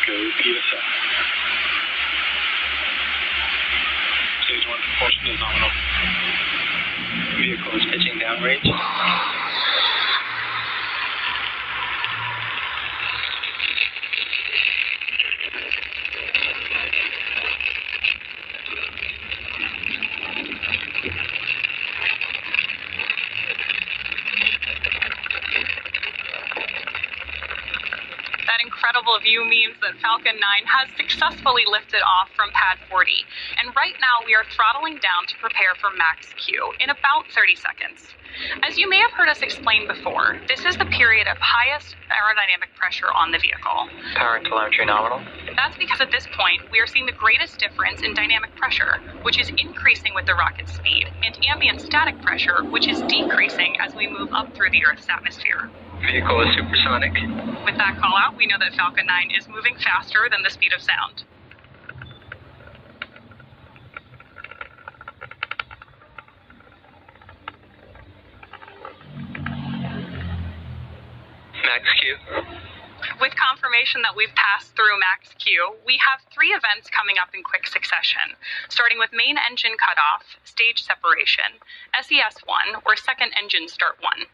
Go PSI. Stage 1 propulsion is nominal. Vehicle is pitching downrange. That incredible view means that Falcon 9 has successfully lifted off from pad 40, and right now we are throttling down to prepare for max Q in about 30 seconds. As you may have heard us explain before, this is the period of highest aerodynamic pressure on the vehicle. Power and telemetry nominal. That's because at this point, we are seeing the greatest difference in dynamic pressure, which is increasing with the rocket's speed, and ambient static pressure, which is decreasing as we move up through the Earth's atmosphere. Vehicle is supersonic. With that call out, we know that Falcon 9 is moving faster than the speed of sound. Max Q. With confirmation that we've passed through max Q, we have 3 events coming up in quick succession, starting with main engine cutoff, stage separation, SES-1, or second engine start 1.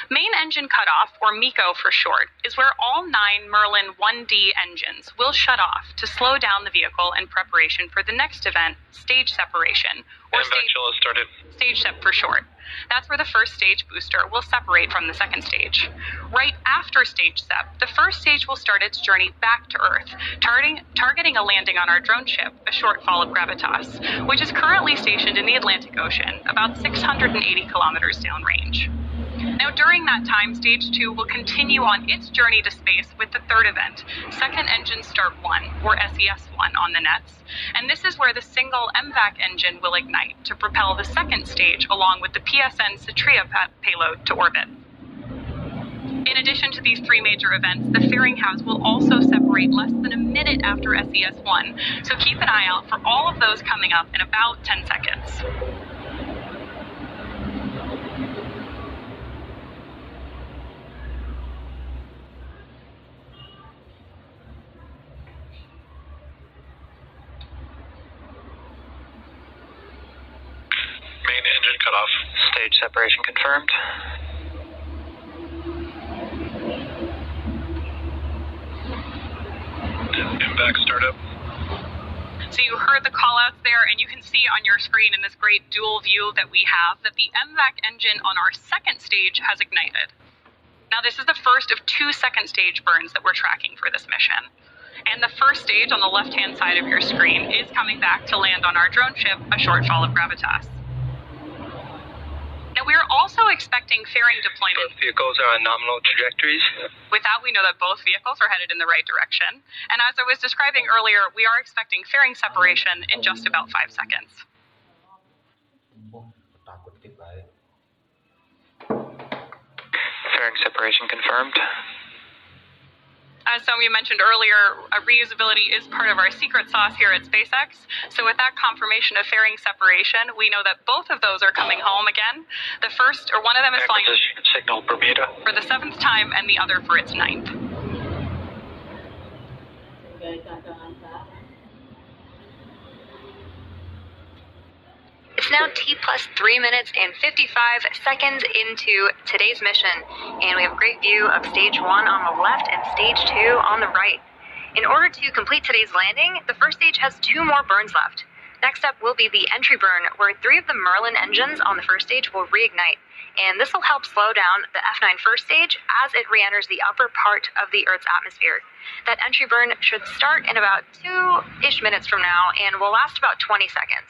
Main engine cutoff, or MECO for short, is where all 9 Merlin 1D engines will shut off to slow down the vehicle in preparation for the next event, stage separation, or stage sep for short. That's where the first stage booster will separate from the second stage. Right after stage sep, the first stage will start its journey back to Earth, targeting a landing on our drone ship, a short fall of gravitas, which is currently stationed in the Atlantic Ocean, about 680 kilometers downrange. Now, during that time, Stage 2 will continue on its journey to space with the third event, Second Engine Start 1, or SES-1 on the nets. And this is where the single MVAC engine will ignite to propel the second stage along with the PSN SATRIA payload to orbit. In addition to these 3 major events, the fairing halves will also separate less than a minute after SES-1, so keep an eye out for all of those coming up in about 10 seconds. Main engine cutoff. Stage separation confirmed. MVAC startup. So you heard the callouts there, and you can see on your screen in this great dual view that we have that the MVAC engine on our second stage has ignited. Now this is the first of 2 second stage burns that we're tracking for this mission. And the first stage on the left-hand side of your screen is coming back to land on our drone ship, a short fall of gravitas. Now, we are also expecting fairing deployment. Both vehicles are on nominal trajectories. With that, we know that both vehicles are headed in the right direction. And as I was describing earlier, we are expecting fairing separation in just about 5 seconds. Fairing separation confirmed. As some of you mentioned earlier, reusability is part of our secret sauce here at SpaceX. So with that confirmation of fairing separation, we know that both of those are coming home again. The first, or one of them is flying Signal Bermuda. for the 7th time and the other for its 9th. It's now T+3 minutes and 55 seconds into today's mission, and we have a great view of Stage 1 on the left and Stage 2 on the right. In order to complete today's landing, the first stage has 2 more burns left. Next up will be the entry burn, where 3 of the Merlin engines on the first stage will reignite, and this will help slow down the F9 first stage as it re-enters the upper part of the Earth's atmosphere. That entry burn should start in about 2-ish minutes from now and will last about 20 seconds.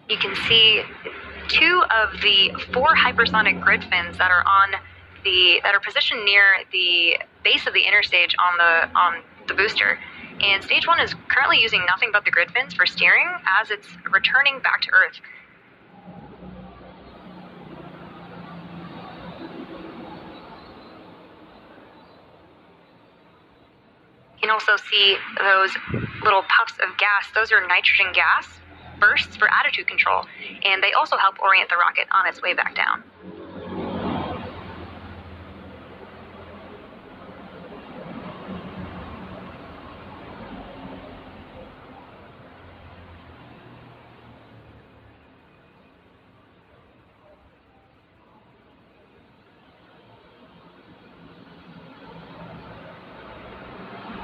You can see 2 of the 4 hypersonic grid fins that are positioned near the base of the interstage on the booster. And Stage 1 is currently using nothing but the grid fins for steering as it's returning back to Earth. In also see those little puffs of gas. Those are nitrogen gas bursts for attitude control, and they also help orient the rocket on its way back down.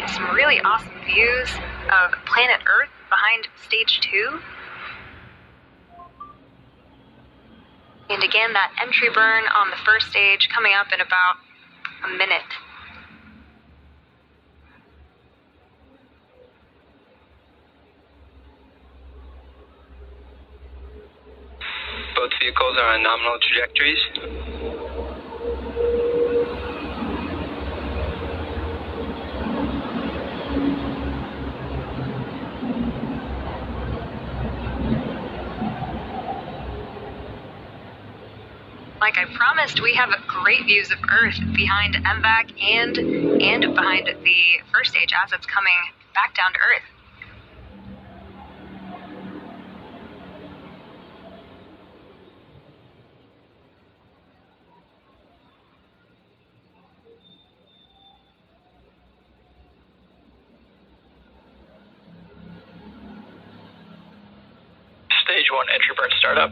Some really awesome views of planet Earth behind stage 2. And again, that entry burn on the first stage coming up in about a minute. Both vehicles are on nominal trajectories. Like I promised, we have great views of Earth behind MVAC and behind the first stage as it's coming back down to Earth. Stage 1 entry burn startup.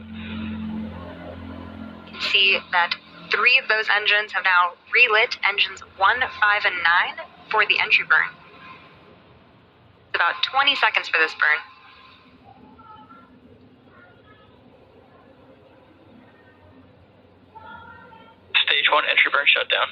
See that 3 of those engines have now relit, engines 1, 5, and 9 for the entry burn. It's about 20 seconds for this burn. Stage 1 entry burn shutdown.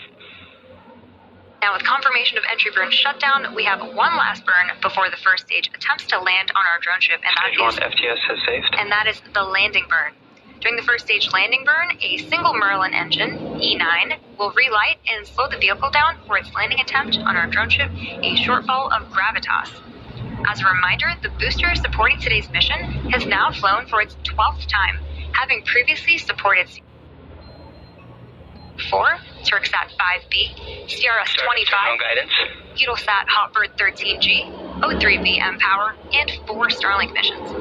Now with confirmation of entry burn shutdown, we have one last burn before the first stage attempts to land on our drone ship, and Stage 1 FTS has saved. that is the landing burn. During the first stage landing burn, a single Merlin engine, E9, will relight and slow the vehicle down for its landing attempt on our drone ship, a shortfall of gravitas. As a reminder, the booster supporting today's mission has now flown for its 12th time, having previously supported 4, Turksat 5B, CRS-25, guidance. Eutelsat Hotbird 13G, O3B mPower, and 4 Starlink missions.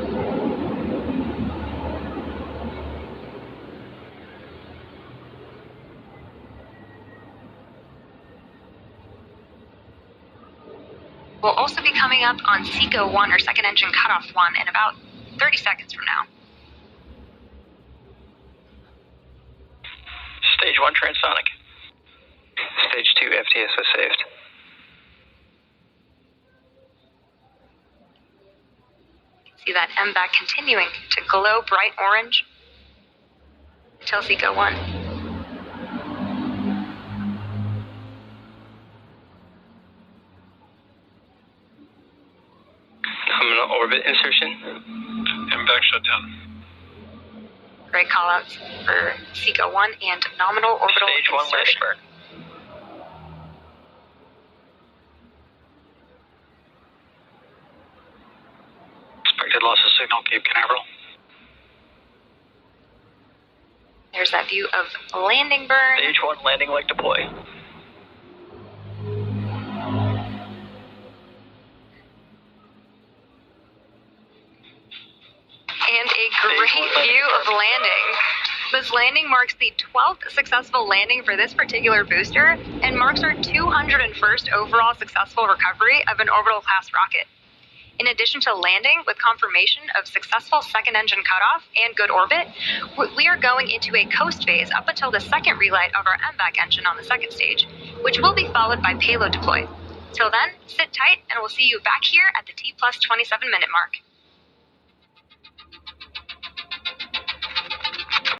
We'll also be coming up on SECO 1 or second engine cutoff 1 in about 30 seconds from now. Stage 1 transonic. Stage 2 FTS has saved. See that MVAC continuing to glow bright orange until SECO 1. Nominal orbit insertion. MVAC shutdown. Great callouts for SECO 1 and nominal orbital Stage 1 landing insertion. burn. Expected loss of signal, Cape Canaveral. There's that view of landing burn. Stage 1 landing leg deploy. And a great view of landing. This landing marks the 12th successful landing for this particular booster and marks our 201st overall successful recovery of an orbital class rocket. In addition to landing with confirmation of successful second engine cutoff and good orbit, we are going into a coast phase up until the second relight of our MVAC engine on the second stage, which will be followed by payload deploy. Till then, sit tight and we'll see you back here at the T plus 27 minute mark.